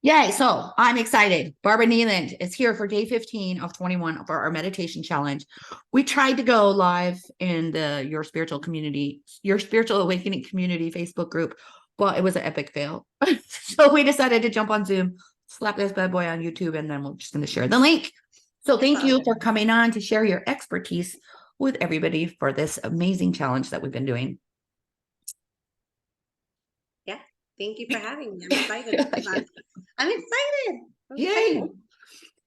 Yay. So I'm excited. Barbara Kneeland is here for day 15 of 21 for our meditation challenge. We tried to go live in the Your Spiritual Community, Your Spiritual Awakening Community Facebook group, but it was an epic fail. So we decided to jump on Zoom, slap this bad boy on YouTube, and then we're just going to share the link. So thank you for coming on to share your expertise with everybody for this amazing challenge that we've been doing. Yeah. Thank you for having me. I'm excited. I'm excited. Yay.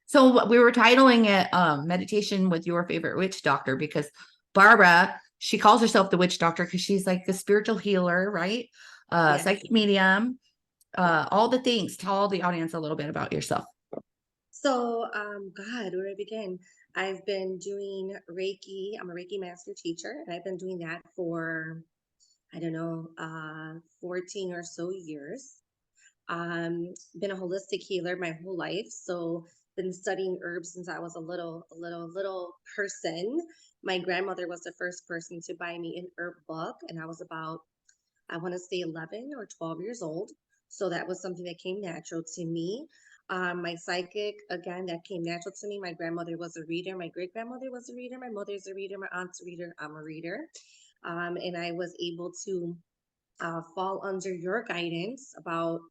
So we were titling it Meditation with Your Favorite Witch Doctor because Barbara, she calls herself the Witch Doctor because she's like the spiritual healer, right? Yes. Psychic medium, all the things. Tell the audience a little bit about yourself. So, God, where do I begin? I've been doing Reiki. I'm a Reiki master teacher, and I've been doing that for, I don't know, 14 or so years. Been a holistic healer my whole life. So been studying herbs since I was a little person. My grandmother was the first person to buy me an herb book, and I was about, I want to say 11 or 12 years old. So that was something that came natural to me. My psychic, again, that came natural to me. My grandmother was a reader. My great grandmother was a reader. My mother's a reader. My aunt's a reader. I'm a reader. And I was able to fall under your guidance about,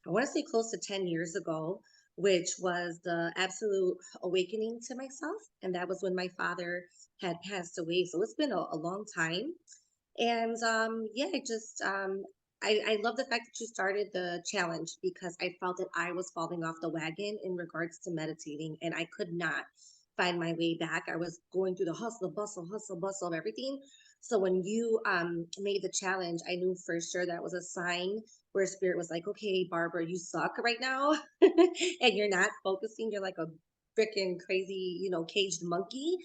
I want to say close to 10 years ago, which was the absolute awakening to myself. And that was when my father had passed away. So it's been a long time. And yeah, I love the fact that you started the challenge because I felt that I was falling off the wagon in regards to meditating and I could not find my way back. I was going through the hustle, bustle of everything. So when you made the challenge, I knew for sure that was a sign where spirit was like, okay, Barbara, you suck right now. And you're not focusing. You're like a freaking crazy, caged monkey.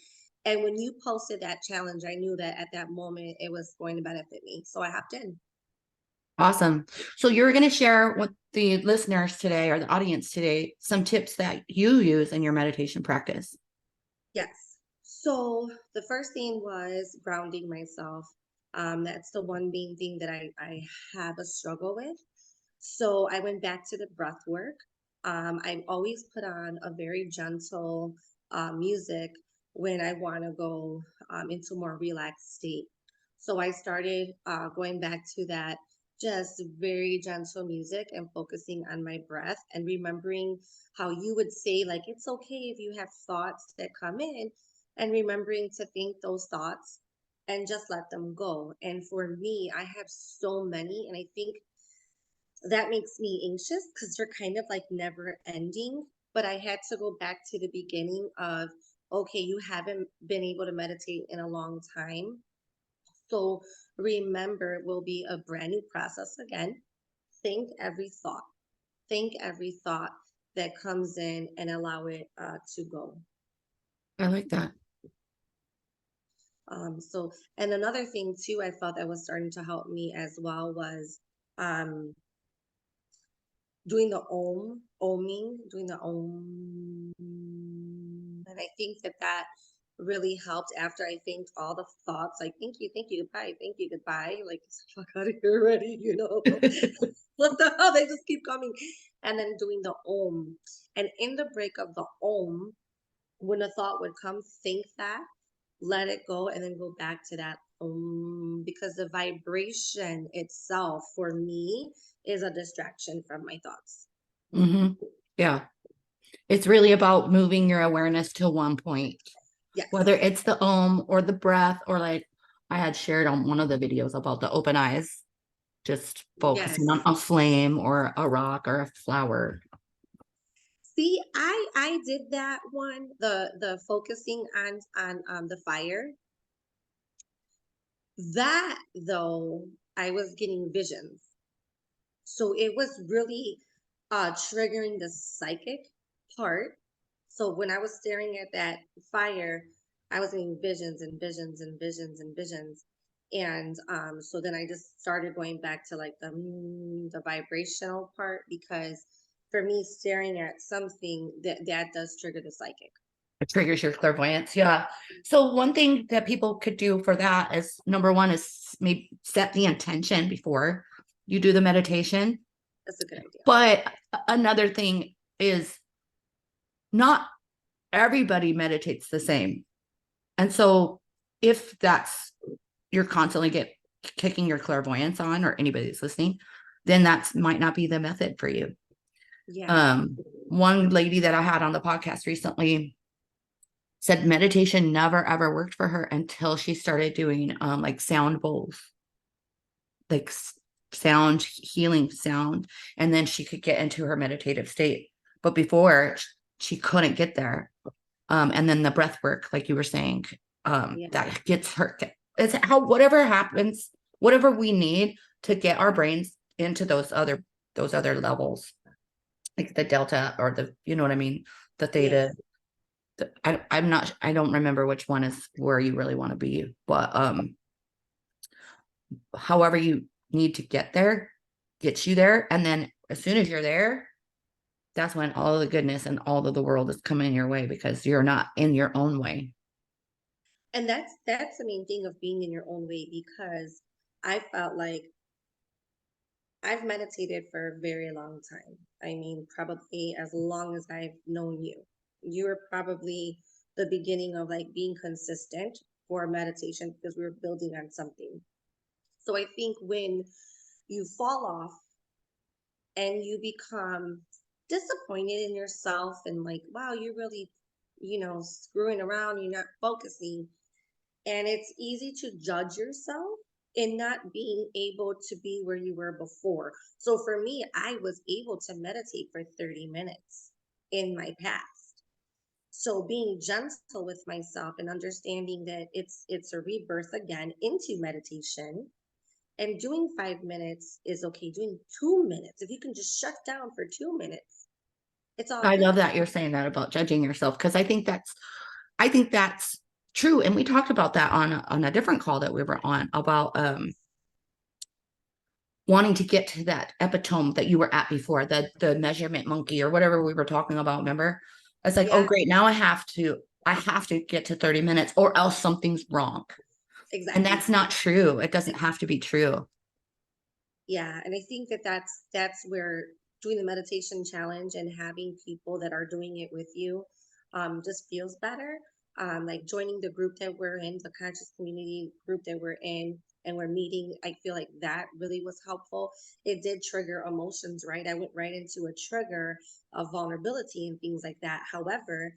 And when you posted that challenge, I knew that at that moment it was going to benefit me. So I hopped in. Awesome. So you're going to share with the listeners today or the audience today some tips that you use in your meditation practice. Yes. So the first thing was grounding myself. That's the one main thing that I have a struggle with. So I went back to the breath work. I always put on a very gentle music when I want to go into a more relaxed state. So I started going back to that just very gentle music and focusing on my breath and remembering how you would say, like, it's okay if you have thoughts that come in and remembering to think those thoughts and just let them go. And for me, I have so many, and I think that makes me anxious because they're kind of like never ending. But I had to go back to the beginning of, okay, you haven't been able to meditate in a long time. So remember, it will be a brand new process again. Think every thought. Think every thought that comes in and allow it to go. I like that. And another thing too, I felt that was starting to help me as well was doing the doing the om. And I think that really helped after I thanked all the thoughts, like, thank you, goodbye. Like, fuck out of here already, What the hell? They just keep coming. And then doing the om. And in the break of the om, when a thought would come, think that, let it go, and then go back to that om, because the vibration itself for me is a distraction from my thoughts. Mm-hmm. Yeah. It's really about moving your awareness to one point. Yes. Whether it's the om or the breath, or like I had shared on one of the videos about the open eyes, just focusing on a flame or a rock or a flower. See, I did that one, the focusing on the fire. That though, I was getting visions. So it was really triggering the psychic part. So when I was staring at that fire, I was getting visions and visions and visions and visions. And so then I just started going back to like the vibrational part, because for me, staring at something that does trigger the psychic. It triggers your clairvoyance. Yeah. So one thing that people could do for that is, number one, is maybe set the intention before you do the meditation. That's a good idea. But another thing is not everybody meditates the same. And so if that's, you're constantly kicking your clairvoyance on, or anybody that's listening, then that might not be the method for you. Yeah. One lady that I had on the podcast recently said meditation never ever worked for her until she started doing like sound bowls, like sound healing sound, and then she could get into her meditative state. But before, she couldn't get there. And then the breath work, like you were saying, Yeah. that gets her. It's how, whatever happens, whatever we need to get our brains into those other levels, like the delta, or the, you know what I mean, the theta. Yes. I'm not, I don't remember which one is where you really want to be, but however you need to get there gets you there. And then as soon as you're there, that's when all of the goodness and all of the world is coming your way, because you're not in your own way. And that's the main thing of being in your own way, because I felt like I've meditated for a very long time. I mean, probably as long as I've known you. You were probably the beginning of like being consistent for meditation, because we were building on something. So I think when you fall off and you become disappointed in yourself and like, wow, you're really, screwing around, you're not focusing. And it's easy to judge yourself in not being able to be where you were before. So for me, I was able to meditate for 30 minutes in my past. So being gentle with myself and understanding that it's a rebirth again into meditation, and doing 5 minutes is okay. Doing 2 minutes, if you can just shut down for 2 minutes, it's all I good. love that you're saying that about judging yourself, because I think that's true. And we talked about that on a different call that we were on, about wanting to get to that epitome that you were at before, the measurement monkey or whatever we were talking about. Remember? It's like, oh Yeah, great, now I have to get to 30 minutes or else something's wrong. And exactly. that's not true. It doesn't have to be true. Yeah, and I think that that's where doing the meditation challenge and having people that are doing it with you just feels better. Like joining the group that we're in, the conscious community group that we're in, and we're meeting, I feel like that really was helpful. It did trigger emotions, right? I went right into a trigger of vulnerability and things like that. However,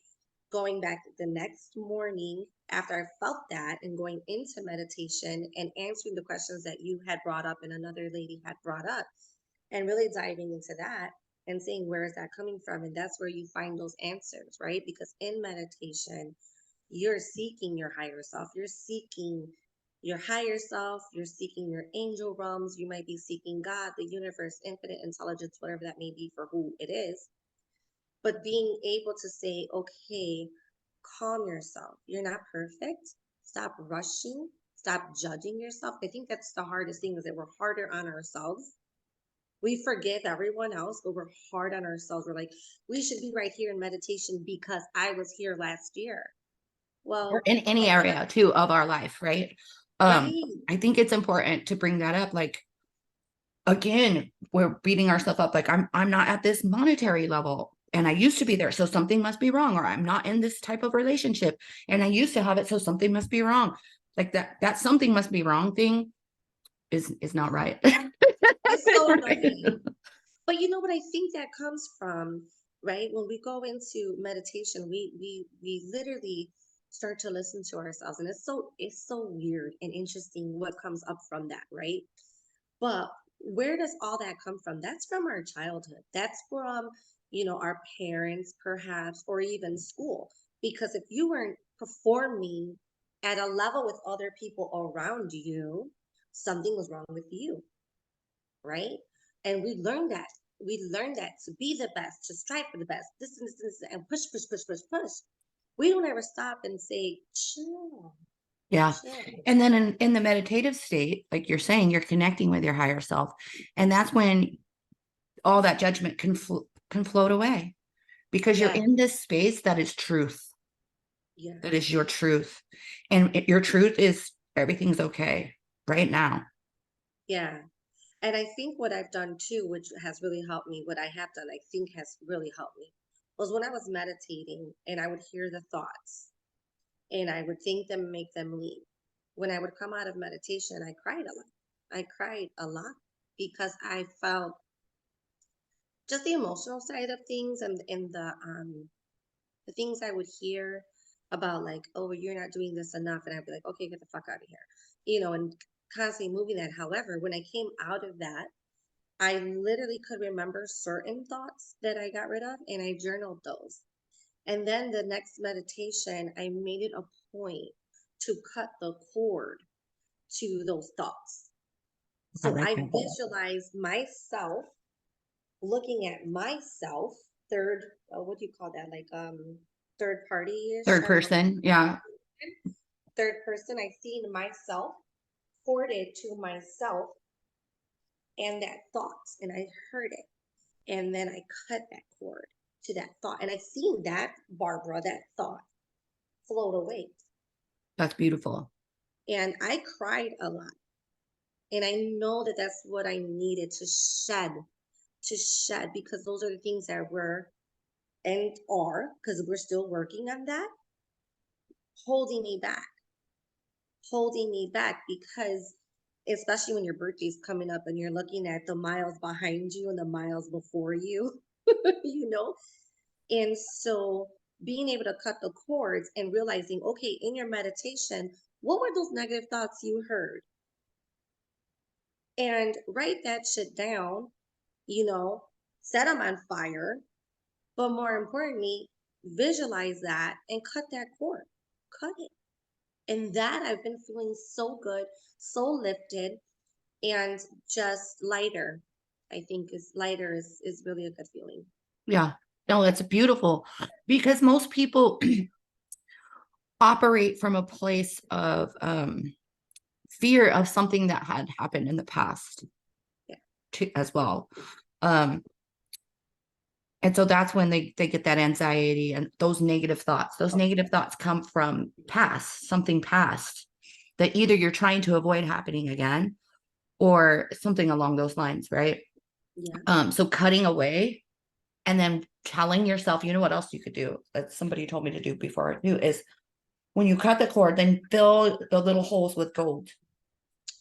going back the next morning after I felt that and going into meditation and answering the questions that you had brought up and another lady had brought up, and really diving into that and saying, where is that coming from? And that's where you find those answers, right? Because in meditation, you're seeking your higher self, you're seeking your higher self, you're seeking your angel realms, you might be seeking God, the universe, infinite intelligence, whatever that may be for who it is. But being able to say, okay, calm yourself. You're not perfect. Stop rushing. Stop judging yourself. I think that's the hardest thing, is that we're harder on ourselves. We forgive everyone else, but we're hard on ourselves. We're like, we should be right here in meditation because I was here last year. Or Well, in any okay, area too of our life, right? right. I think it's important to bring that up. Like, again, we're beating ourselves up, like I'm not at this monetary level and I used to be there, so something must be wrong, or I'm not in this type of relationship and I used to have it, so something must be wrong. Like that something must be wrong thing is not right. It's so Right. annoying. But you know what I think that comes from, right? When we go into meditation, we literally start to listen to ourselves. And it's so weird and interesting what comes up from that, right? But where does all that come from? That's from our childhood. That's from, our parents, perhaps, or even school. Because if you weren't performing at a level with other people around you, something was wrong with you, right? And we learned that. We learned that to be the best, to strive for the best, this and this, and this, and push, push, push, push, push. We don't ever stop and say, chill, Yeah. chill. And then in the meditative state, like you're saying, you're connecting with your higher self, and that's when all that judgment can float away, because you're Yeah, in this space that is truth, that is yes. your truth. And your truth is everything's okay right now. Yeah. And I think what I've done too, which has really helped me, what I have done, I think has really helped me, was when I was meditating and I would hear the thoughts and I would think them, make them leave. When I would come out of meditation, I cried a lot. I cried a lot because I felt just the emotional side of things and the things I would hear about like, oh, you're not doing this enough. And I'd be like, okay, get the fuck out of here. And constantly moving that. However, when I came out of that, I literally could remember certain thoughts that I got rid of and I journaled those. And then the next meditation, I made it a point to cut the cord to those thoughts. I So like I that. visualize myself looking at myself, third, what do you call that? Like third party-ish. Third I don't know. person. Yeah. Third person, I see myself ported to myself and that thought, and I heard it. And then I cut that cord to that thought. And I seen that, Barbara, that thought float away. That's beautiful. And I cried a lot. And I know that that's what I needed to shed, because those are the things that were and are, because we're still working on that, holding me back, because especially when your birthday's coming up and you're looking at the miles behind you and the miles before you, you know? And so being able to cut the cords and realizing, okay, in your meditation, what were those negative thoughts you heard? And write that shit down, set them on fire. But more importantly, visualize that and cut that cord. Cut it. And that I've been feeling so good, so lifted, and just lighter. I think is lighter is really a good feeling. Yeah. No, that's beautiful because most people operate from a place of fear of something that had happened in the past Yeah. as well. And so that's when they get that anxiety and those negative thoughts. Those negative thoughts come from something past that either you're trying to avoid happening again or something along those lines, right? Yeah. So cutting away and then telling yourself, you know what else you could do that somebody told me to do before I do is when you cut the cord, then fill the little holes with gold.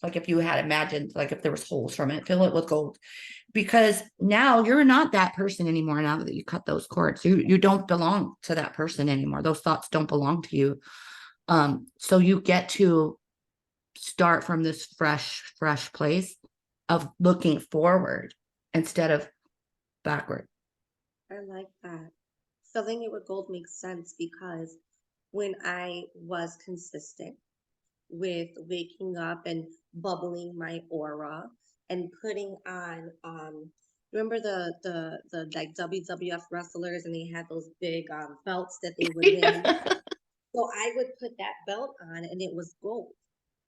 Like if you had imagined, like if there was holes from it, fill it with gold. Because now you're not that person anymore. Now that you cut those cords, you don't belong to that person anymore. Those thoughts don't belong to you. So you get to start from this fresh place of looking forward instead of backward. I like that. Filling it with gold makes sense because when I was consistent with waking up and bubbling my aura and putting on remember the like WWF wrestlers and they had those big belts that they would win. So I would put that belt on and it was gold.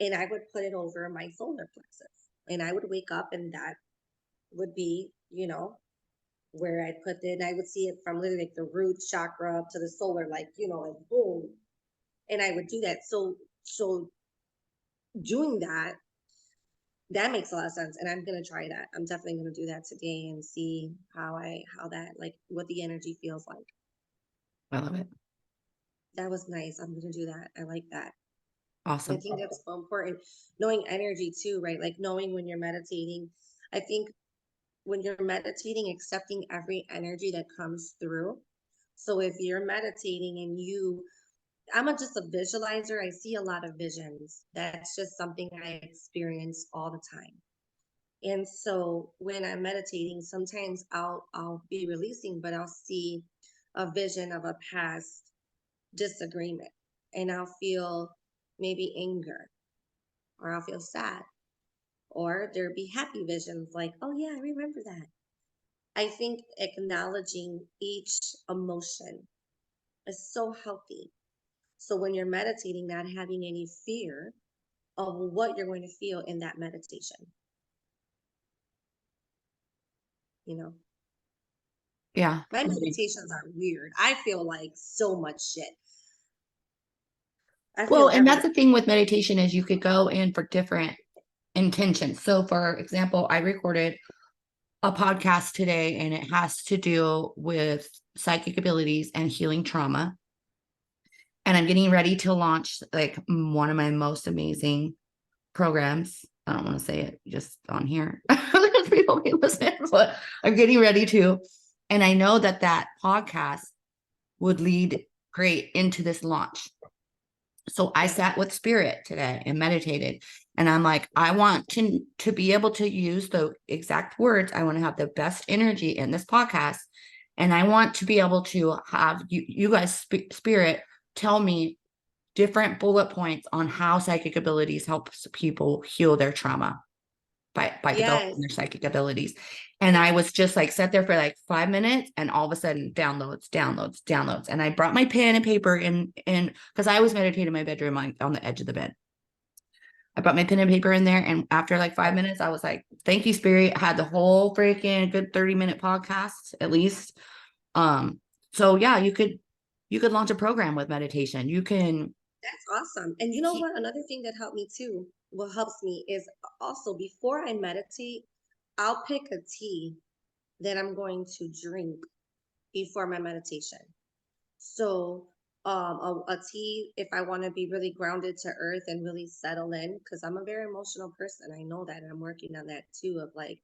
And I would put it over my solar plexus. And I would wake up and that would be, where I put it. And I would see it from literally like the root chakra up to the solar, like, like boom. And I would do that. So doing that makes a lot of sense. And I'm gonna try that. I'm definitely gonna do that today and see how that like what the energy feels like. I love it. That was nice. I'm gonna do that. I like that. I Awesome. think that's so important. Knowing energy too, right? Like knowing when you're meditating. I think when you're meditating, accepting every energy that comes through. So if you're meditating and just a visualizer. I see a lot of visions. That's just something I experience all the time. And so when I'm meditating, sometimes I'll be releasing, but I'll see a vision of a past disagreement and I'll feel maybe anger or I'll feel sad or there'll be happy visions like, oh yeah, I remember that. I think acknowledging each emotion is so healthy. So when you're meditating, not having any fear of what you're going to feel in that meditation, you know. Yeah. My meditations are weird. I feel like so much shit. I Well, feel and every that's the thing with meditation is you could go in for different intention. So for example, I recorded a podcast today and it has to do with psychic abilities and healing trauma. And I'm getting ready to launch like one of my most amazing programs. I don't want to say it just on here because people may listen, but I'm getting ready to. And I know that that podcast would lead great into this launch. So I sat with spirit today and meditated. And I'm like, I want to be able to use the exact words. I want to have the best energy in this podcast. And I want to be able to have you guys, spirit, tell me different bullet points on how psychic abilities helps people heal their trauma by Yes. developing their psychic abilities. And I was just like sat there for like 5 minutes and all of a sudden downloads. And I brought my pen and paper in because I always meditate in my bedroom on the edge of the bed. I brought my pen and paper in there. And after like 5 minutes, I was like, thank you, Spirit. I had the whole freaking good 30-minute podcast at least. So yeah, you could launch a program with meditation. You can. That's awesome. And you know what? Another thing that helped me too, what helps me is also before I meditate, I'll pick a tea that I'm going to drink before my meditation. So, a tea, if I want to be really grounded to earth and really settle in, because I'm a very emotional person. I know that, and I'm working on that too, of like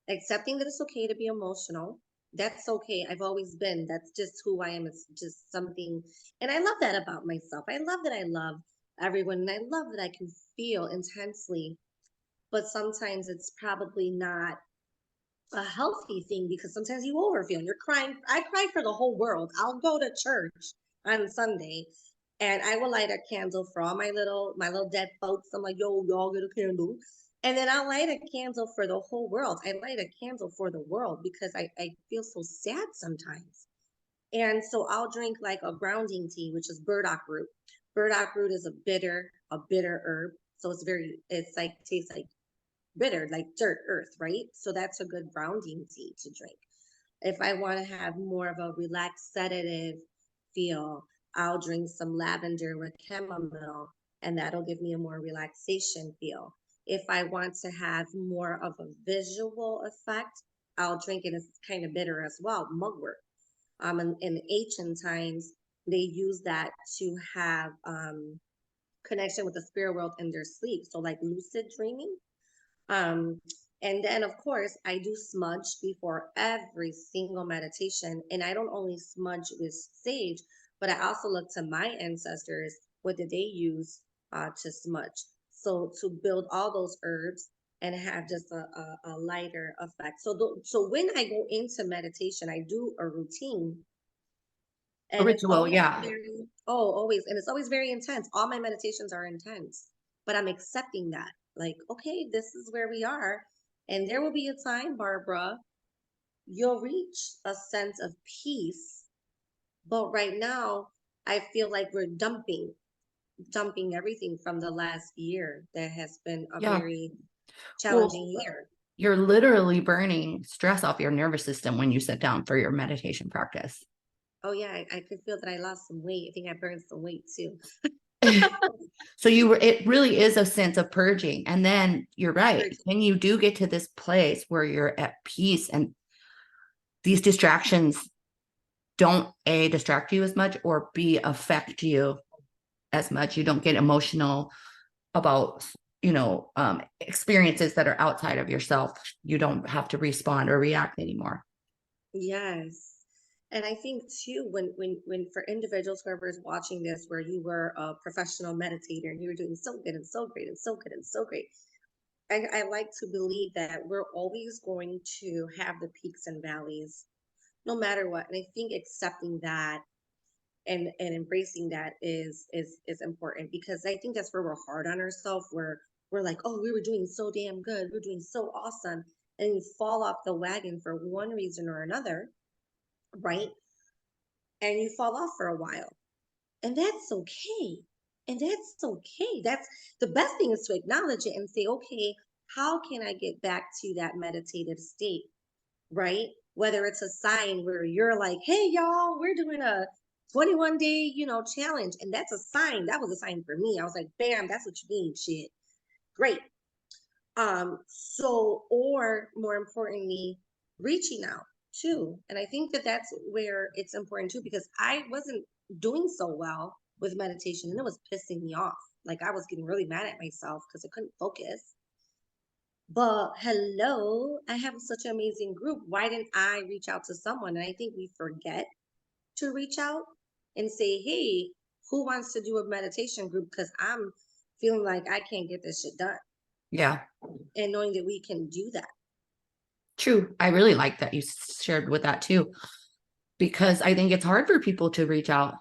accepting that it's okay to be emotional. That's okay. I've always been. That's just who I am. It's just something. And I love that about myself. I love that I love everyone. And I love that I can feel intensely. But sometimes it's probably not a healthy thing because sometimes you overfeel and you're crying. I cry for the whole world. I'll go to church on Sunday and I will light a candle for all my little dead folks. I'm like, yo, y'all get a candle. And then I'll light a candle for the whole world. I light a candle for the world because I feel so sad sometimes. And so I'll drink like a grounding tea, which is burdock root. Burdock root is a bitter herb. So it's like tastes like bitter, like dirt, earth, right? So that's a good grounding tea to drink. If I want to have more of a relaxed sedative feel, I'll drink some lavender with chamomile, and that'll give me a more relaxation feel. If I want to have more of a visual effect, I'll drink it. It's kind of bitter as well, mugwort. In ancient times, they use that to have connection with the spirit world in their sleep. So like lucid dreaming. Um, and then, of course, I do smudge before every single meditation. And I don't only smudge with sage, but I also look to my ancestors. What did they use to smudge? So to build all those herbs and have just a lighter effect. So when I go into meditation, I do a routine, A and it's ritual, always yeah. always, and it's always very intense. All my meditations are intense, but I'm accepting that. Like, okay, this is where we are. And there will be a time, Barbara, you'll reach a sense of peace. But right now, I feel like we're dumping everything from the last year that has been a Yeah. very Well, challenging year. you're literally burning stress off your nervous system when you sit down for your meditation practice. Oh, yeah, I could feel that I lost some weight. I think I burned some weight too. So it really is a sense of purging. And then you're right. When you do get to this place where you're at peace and these distractions don't distract you as much or affect you as much, you don't get emotional about experiences that are outside of yourself. You don't have to respond or react anymore. Yes. And I think too, when for individuals, whoever is watching this, where you were a professional meditator and you were doing so good and so great and so good and so great, I like to believe that we're always going to have the peaks and valleys, no matter what. And I think accepting that and embracing that is important because I think that's where we're hard on ourselves, where we're like, oh, we were doing so damn good, we're doing so awesome, and you fall off the wagon for one reason or another, right? And you fall off for a while. And that's okay. And that's okay. That's the best thing, is to acknowledge it and say, okay, how can I get back to that meditative state? Right? Whether it's a sign where you're like, hey, y'all, we're doing a 21 day, challenge. And that's a sign. That was a sign for me. I was like, bam, that's what you mean. Shit. Great. So, or more importantly, reaching out too. And I think that that's where it's important too, because I wasn't doing so well with meditation and it was pissing me off. Like I was getting really mad at myself because I couldn't focus. But hello, I have such an amazing group. Why didn't I reach out to someone? And I think we forget to reach out and say, hey, who wants to do a meditation group? Because I'm feeling like I can't get this shit done. Yeah, And knowing that we can do that. true. I really like that you shared with that too, because I think it's hard for people to reach out,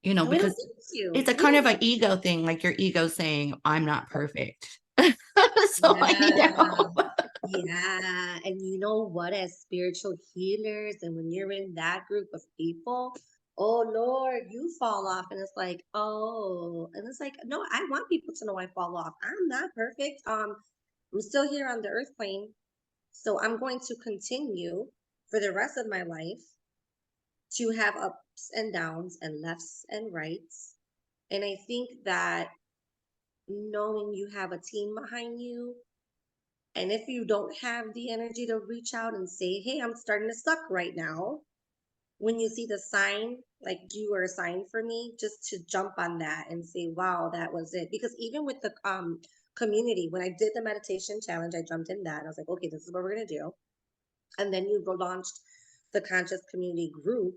Well, because thank you. it's a kind of an ego thing, like your ego saying, I'm not perfect. So I need Yeah. help. Yeah. And you know what? As spiritual healers, and when you're in that group of people, oh Lord, you fall off. And it's like, oh, and it's like, no, I want people to know I fall off. I'm not perfect. I'm still here on the earth plane. So I'm going to continue for the rest of my life to have ups and downs and lefts and rights. And I think that knowing you have a team behind you, and if you don't have the energy to reach out and say, hey, I'm starting to suck right now, when you see the sign, like you were a sign for me, just to jump on that and say, wow, that was it. Because even with the community, when I did the meditation challenge, I jumped in that. I was like, okay, this is what we're going to do. And then you launched the conscious community group.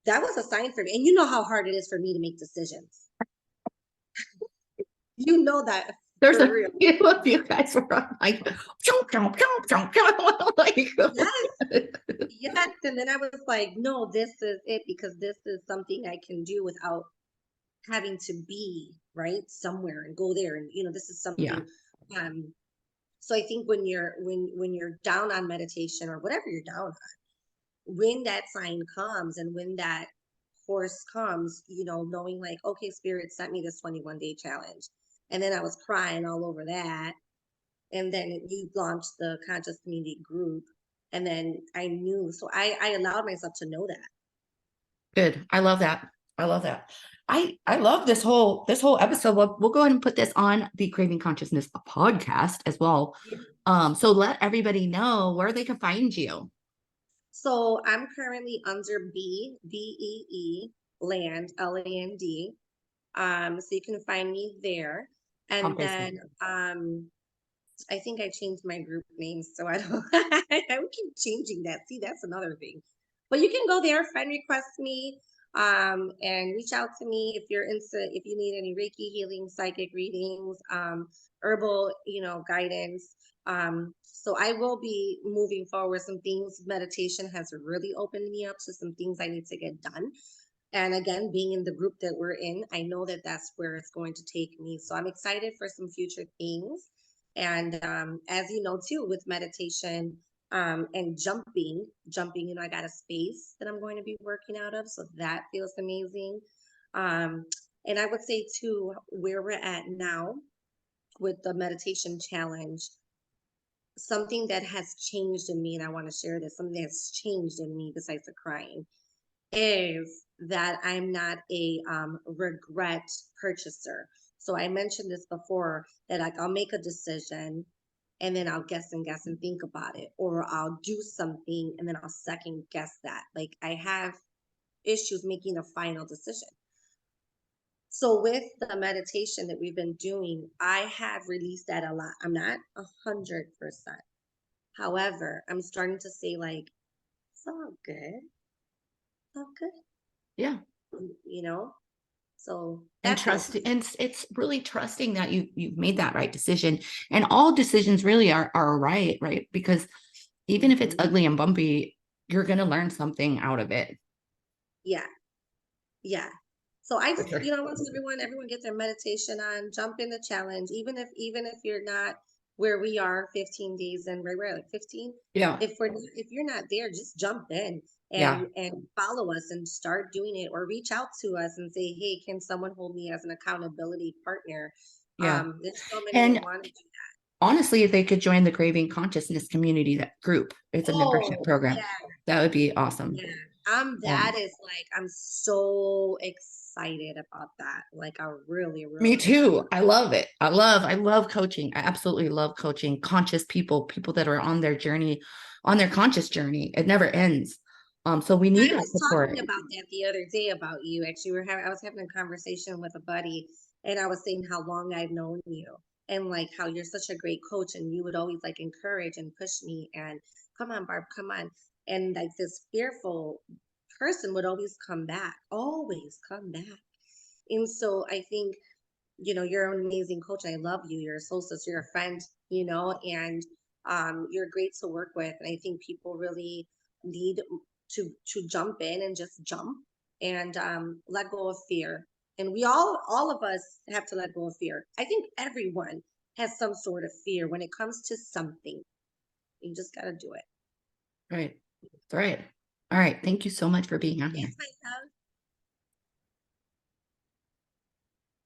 That was a sign for me. And you know how hard it is for me to make decisions. You know that There's for a real. few of you guys were like, chomp, chomp, chomp, chomp, chomp. Like, Yes, yes. And then I was like, no, this is it because this is something I can do without having to be right somewhere and go there. And this is yeah, something. Um, so I think when you're down on meditation or whatever you're down on, when that sign comes and when that course comes, knowing like, okay, Spirit sent me this 21-day challenge. And then I was crying all over that. And then you launched the conscious community group. And then I knew, so I allowed myself to know that. good. I love that. I love that. I love this whole episode. We'll go ahead and put this on the Craving Consciousness podcast as well. Yeah. So let everybody know where they can find you. So I'm currently under BEE Land, LAND. So you can find me there. On And Facebook. then I think I changed my group name, so I don't I would keep changing that. See, that's another thing. But you can go there, friend request me, and reach out to me if you need any Reiki healing, psychic readings, herbal, guidance. So I will be moving forward some things. Meditation has really opened me up to some things I need to get done. And again, being in the group that we're in, I know that that's where it's going to take me. So I'm excited for some future things. And as you know, too, with meditation and jumping, I got a space that I'm going to be working out of. So that feels amazing. Um, and I would say, too, where we're at now with the meditation challenge, something that has changed in me, and I want to share this, something that's changed in me besides the crying is that I'm not a regret purchaser. So I mentioned this before that like I'll make a decision and then I'll guess and guess and think about it, or I'll do something and then I'll second guess that. Like I have issues making a final decision. So with the meditation that we've been doing, I have released that a lot. I'm not 100%. However, I'm starting to say like, it's all good. It's all good. Yeah. You know, So And that feels trust, and it's really trusting that you've made that right decision. And all decisions really are right? Because even if it's Mhm. ugly and bumpy, you're gonna learn something out of it. Yeah, yeah. So I For just, sure. I want everyone get their meditation on, jump in the challenge, even if you're not where we are 15 days in, right? We're like 15. Yeah. If you're not there, just jump in Yeah. and follow us and start doing it, or reach out to us and say, hey, can someone hold me as an accountability partner? Yeah. There's so many that And want to do. honestly, if they could join the Craving Consciousness community, that group, it's a membership Oh, program. yeah. That would be awesome. Yeah, Um, I'm so excited excited about that. Like I really, Me really too. I love it. I love coaching. I absolutely love coaching conscious people, people that are on their journey, on their conscious journey. It never ends. So we need I that was support. talking about that the other day about you. Actually, I was having a conversation with a buddy, and I was saying how long I've known you, and like how you're such a great coach, and you would always like encourage and push me, and come on, Barb, come on, and like this fearful person would always come back, and so I think you're an amazing coach. I love you. You're a soul sister. You're a friend. And you're great to work with. And I think people really need to jump in and just jump and let go of fear. And we all of us have to let go of fear. I think everyone has some sort of fear when it comes to something. You just got to do it. Right. Right. All right. Thank you so much for being on Yes, here. myself.